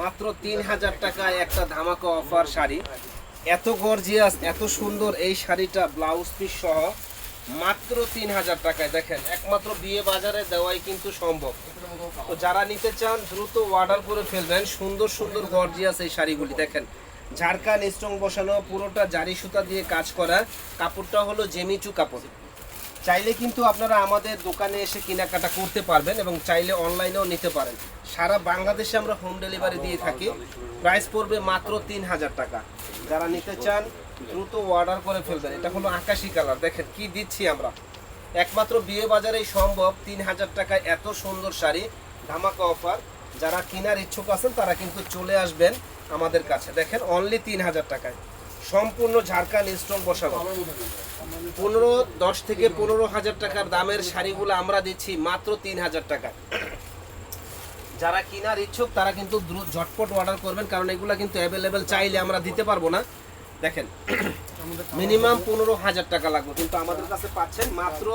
মাত্র 3000 টাকায় একটা ধামাকা অফার শাড়ি। এত গর্জিয়াস, এত সুন্দর এই শাড়িটা ব্লাউজ পিস সহ মাত্র 3000 টাকায়। দেখেন, একমাত্র বিয়ে বাজারে দেওয়াই কিন্তু সম্ভব। তো যারা নিতে চান দ্রুত অর্ডার করে ফেলবেন। সুন্দর সুন্দর গর্জিয়াস এই শাড়িগুলি দেখেন, ঝাড়খান স্ট্রং বসানো, পুরোটা জারি সুতা দিয়ে কাজ করা, কাপড়টা হলো জেমিচু কাপড়। চাইলে কিন্তু আপনারা আমাদের দোকানে এসে কেনাকাটা করতে পারবেন এবং চাইলে অনলাইনেও নিতে পারেন। সারা বাংলাদেশে আমরা হোম ডেলিভারি দিয়ে থাকি। প্রাইস পড়বে মাত্র 3000 টাকা। যারা নিতে চান দ্রুত অর্ডার করে ফেলবেন। এটা হলো আকাশি কালার, দেখেন কি দিচ্ছি আমরা। একমাত্র বিয়ে বাজারেই সম্ভব 3000 টাকায় এত সুন্দর শাড়ি, ধামাকা অফার। যারা কেনার ইচ্ছুক আছেন তারা কিন্তু চলে আসবেন আমাদের কাছে। দেখেন, অনলি 3000 টাকায় সম্পূর্ণ ঝাড়খান স্ট্রং বসানো। 10 থেকে 15,000 টাকার দামের শাড়িগুলো আমরা দিচ্ছি মাত্র 3000 টাকা। যারা কেনার ইচ্ছুক তারা কিন্তু ঝটপট অর্ডার করবেন, কারণ এগুলো কিন্তু অ্যাভেলেবেল চাইলে আমরা দিতে পারবো না। দেখেন, মিনিমাম 15,000 টাকা লাগবে, কিন্তু আমাদের কাছে পাচ্ছেন মাত্র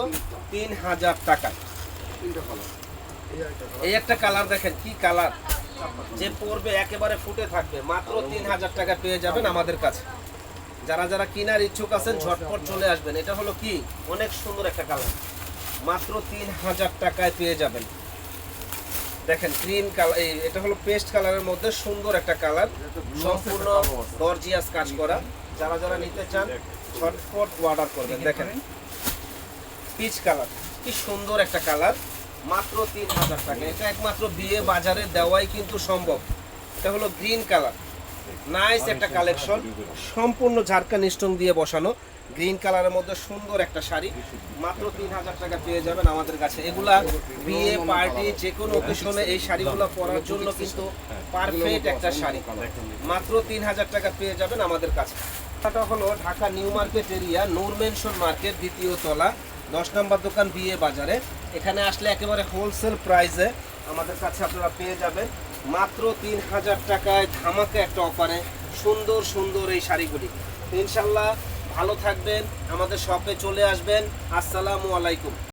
3000 টাকা। এই একটা কালার দেখেন, কি কালার, যে পরবে একেবারে ফুটে থাকবে। মাত্র 3000 টাকা পেয়ে যাবেন আমাদের কাছে। যারা যারা কেনার ইচ্ছুক আছেন ঝটপট চলে আসবেন। এটা হলো কি, অনেক সুন্দর একটা কালার, মাত্র 3000 টাকায় পেয়ে যাবেন। দেখেন ক্রিম কালার, এটা হলো পেস্ট কালারের মধ্যে সুন্দর একটা কালার, সম্পূর্ণ গর্জিয়াস কাজ করা। যারা যারা নিতে চান ঝটপট অর্ডার করবেন। দেখেন পিচ কালার, কি সুন্দর একটা কালার, মাত্র 3000 টাকা। এটা একমাত্র বিয়ে বাজারে দেওয়াই কিন্তু সম্ভব। এটা হলো গ্রিন কালার, নাইস একটা কালেকশন, সম্পূর্ণ ঝাড়খান স্টোন দিয়ে বসানো গ্রিন কালারের মধ্যে সুন্দর একটা শাড়ি, মাত্র 3000 টাকা পেয়ে যাবেন আমাদের কাছে। এগুলা বিয়ে পার্টি যে কোনো অকেশনে এই শাড়িগুলো পরার জন্য কিন্তু পারফেক্ট একটা শাড়ি। মাত্র 3000 টাকা পেয়ে যাবেন আমাদের কাছে। এটা হলো ঢাকা নিউ মার্কেট এরিয়া, নূর মেনশন মার্কেট, দ্বিতীয় তলা, 10 নম্বর দোকান, বিয়ে বাজারে। এখানে আসলে একেবারে হোলসেল প্রাইসে আমাদের কাছে আপনারা পেয়ে যাবেন মাত্র 3000 টাকায় ধামাকা একটা অফারে সুন্দর সুন্দর এই শাড়িগুলি। ইনশাল্লাহ ভালো থাকবেন, আমাদের শপে চলে আসবেন। আসসালামু আলাইকুম।